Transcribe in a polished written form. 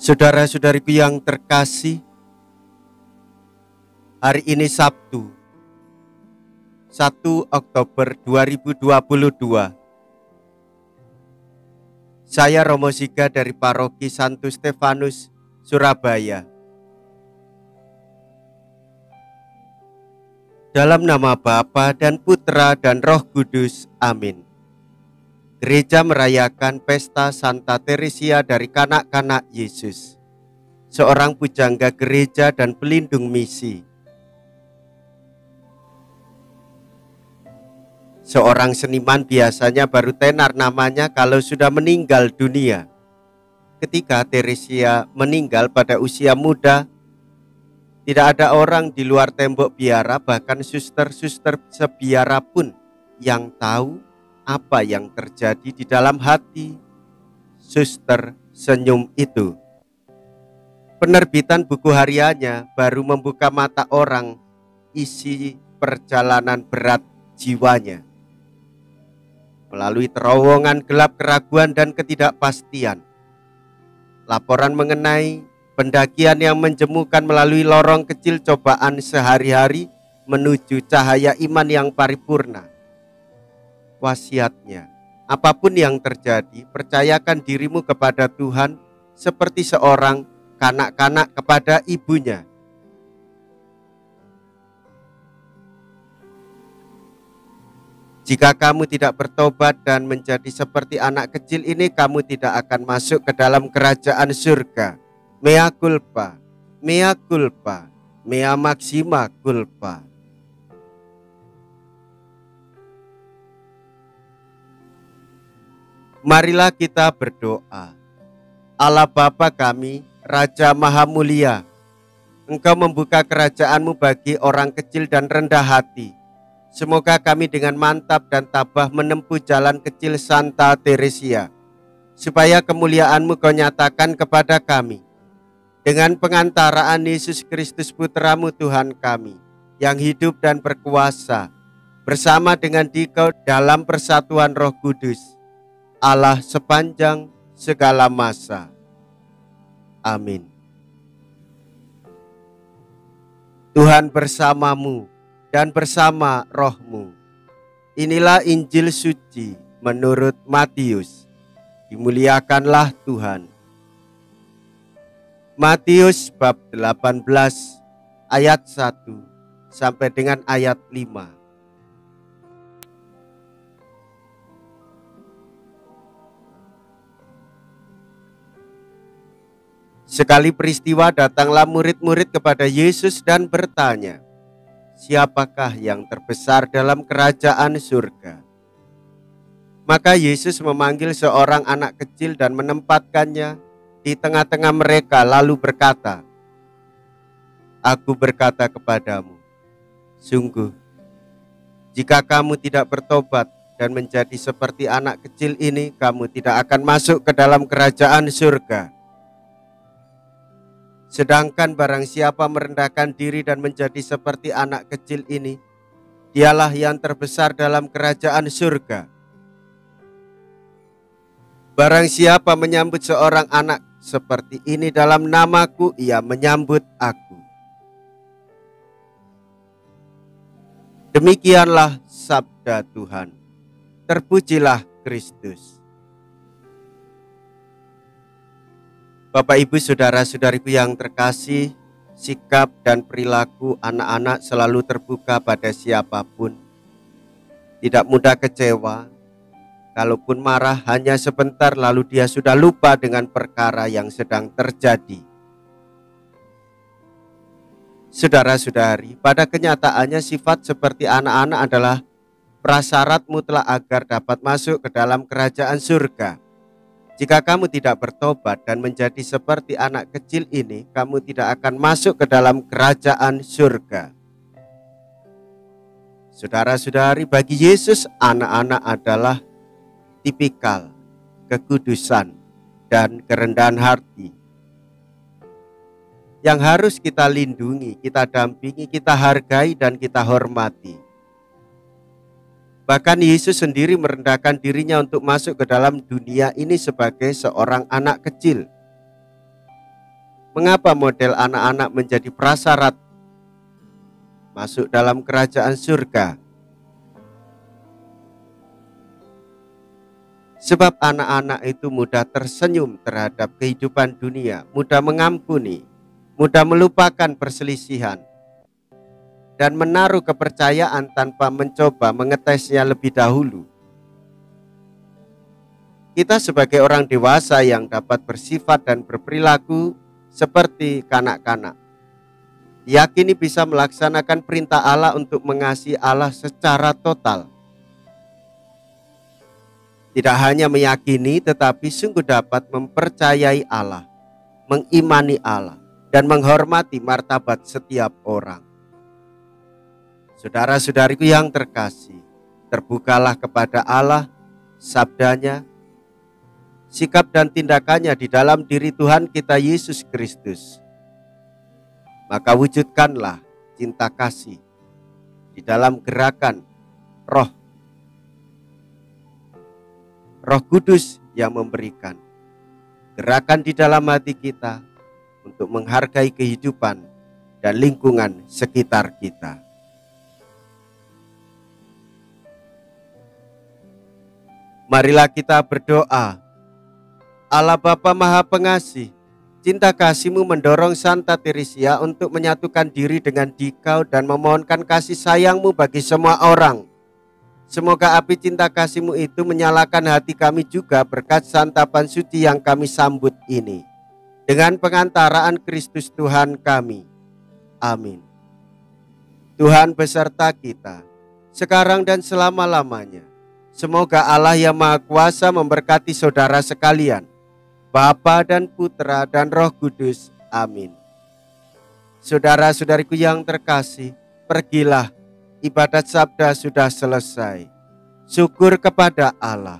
Saudara-saudariku yang terkasih, hari ini Sabtu, 1 Oktober 2022. Saya Romo Siga dari Paroki Santo Stefanus, Surabaya. Dalam nama Bapa dan Putra dan Roh Kudus, amin. Gereja merayakan pesta Santa Teresia dari Kanak-kanak Yesus, seorang pujangga gereja dan pelindung misi. Seorang seniman biasanya baru tenar namanya kalau sudah meninggal dunia. Ketika Teresia meninggal pada usia muda, tidak ada orang di luar tembok biara, bahkan suster-suster sebiara pun yang tahu apa yang terjadi di dalam hati suster senyum itu. Penerbitan buku hariannya baru membuka mata orang isi perjalanan berat jiwanya. Melalui terowongan gelap keraguan dan ketidakpastian, laporan mengenai pendakian yang menjemukan melalui lorong kecil cobaan sehari-hari menuju cahaya iman yang paripurna. Wasiatnya, apapun yang terjadi, percayakan dirimu kepada Tuhan seperti seorang kanak-kanak kepada ibunya. Jika kamu tidak bertobat dan menjadi seperti anak kecil ini, kamu tidak akan masuk ke dalam kerajaan surga. Mea culpa, mea culpa, mea maxima culpa. Marilah kita berdoa. Allah Bapa kami, Raja Maha Mulia, Engkau membuka kerajaan-Mu bagi orang kecil dan rendah hati. Semoga kami dengan mantap dan tabah menempuh jalan kecil Santa Teresia, supaya kemuliaan-Mu Kau nyatakan kepada kami. Dengan pengantaraan Yesus Kristus Putra-Mu Tuhan kami, yang hidup dan berkuasa, bersama dengan Dikau dalam persatuan Roh Kudus, Allah sepanjang segala masa. Amin. Tuhan bersamamu dan bersama rohmu. Inilah Injil suci menurut Matius. Dimuliakanlah Tuhan. Matius bab 18 ayat 1 sampai dengan ayat 5. Sekali peristiwa datanglah murid-murid kepada Yesus dan bertanya, "Siapakah yang terbesar dalam kerajaan surga?" Maka Yesus memanggil seorang anak kecil dan menempatkannya di tengah-tengah mereka, lalu berkata, "Aku berkata kepadamu, sungguh, jika kamu tidak bertobat dan menjadi seperti anak kecil ini, kamu tidak akan masuk ke dalam kerajaan surga. Sedangkan barang siapa merendahkan diri dan menjadi seperti anak kecil ini, dialah yang terbesar dalam kerajaan surga. Barang siapa menyambut seorang anak seperti ini dalam namaku, ia menyambut aku." Demikianlah sabda Tuhan. Terpujilah Kristus. Bapak, Ibu, saudara-saudariku yang terkasih, sikap dan perilaku anak-anak selalu terbuka pada siapapun. Tidak mudah kecewa. Kalaupun marah hanya sebentar, lalu dia sudah lupa dengan perkara yang sedang terjadi. Saudara-saudari, pada kenyataannya sifat seperti anak-anak adalah prasyarat mutlak agar dapat masuk ke dalam kerajaan surga. Jika kamu tidak bertobat dan menjadi seperti anak kecil ini, kamu tidak akan masuk ke dalam kerajaan surga. Saudara-saudari, bagi Yesus anak-anak adalah tipikal kekudusan dan kerendahan hati yang harus kita lindungi, kita dampingi, kita hargai, dan kita hormati. Bahkan Yesus sendiri merendahkan dirinya untuk masuk ke dalam dunia ini sebagai seorang anak kecil. Mengapa model anak-anak menjadi prasyarat masuk dalam kerajaan surga? Sebab anak-anak itu mudah tersenyum terhadap kehidupan dunia, mudah mengampuni, mudah melupakan perselisihan, dan menaruh kepercayaan tanpa mencoba mengetesnya lebih dahulu. Kita sebagai orang dewasa yang dapat bersifat dan berperilaku seperti kanak-kanak, yakini bisa melaksanakan perintah Allah untuk mengasihi Allah secara total. Tidak hanya meyakini, tetapi sungguh dapat mempercayai Allah, mengimani Allah, dan menghormati martabat setiap orang. Saudara-saudariku yang terkasih, terbukalah kepada Allah, sabdanya, sikap dan tindakannya di dalam diri Tuhan kita Yesus Kristus. Maka wujudkanlah cinta kasih di dalam gerakan Roh Kudus yang memberikan gerakan di dalam hati kita untuk menghargai kehidupan dan lingkungan sekitar kita. Marilah kita berdoa. Allah Bapa Maha Pengasih, cinta kasih-Mu mendorong Santa Teresia untuk menyatukan diri dengan Dikau dan memohonkan kasih sayang-Mu bagi semua orang. Semoga api cinta kasih-Mu itu menyalakan hati kami juga berkat santapan suci yang kami sambut ini. Dengan pengantaraan Kristus Tuhan kami. Amin. Tuhan beserta kita, sekarang dan selama-lamanya. Semoga Allah yang Maha Kuasa memberkati saudara sekalian, Bapa dan Putra dan Roh Kudus. Amin. Saudara-saudariku yang terkasih, pergilah. Ibadat sabda sudah selesai. Syukur kepada Allah.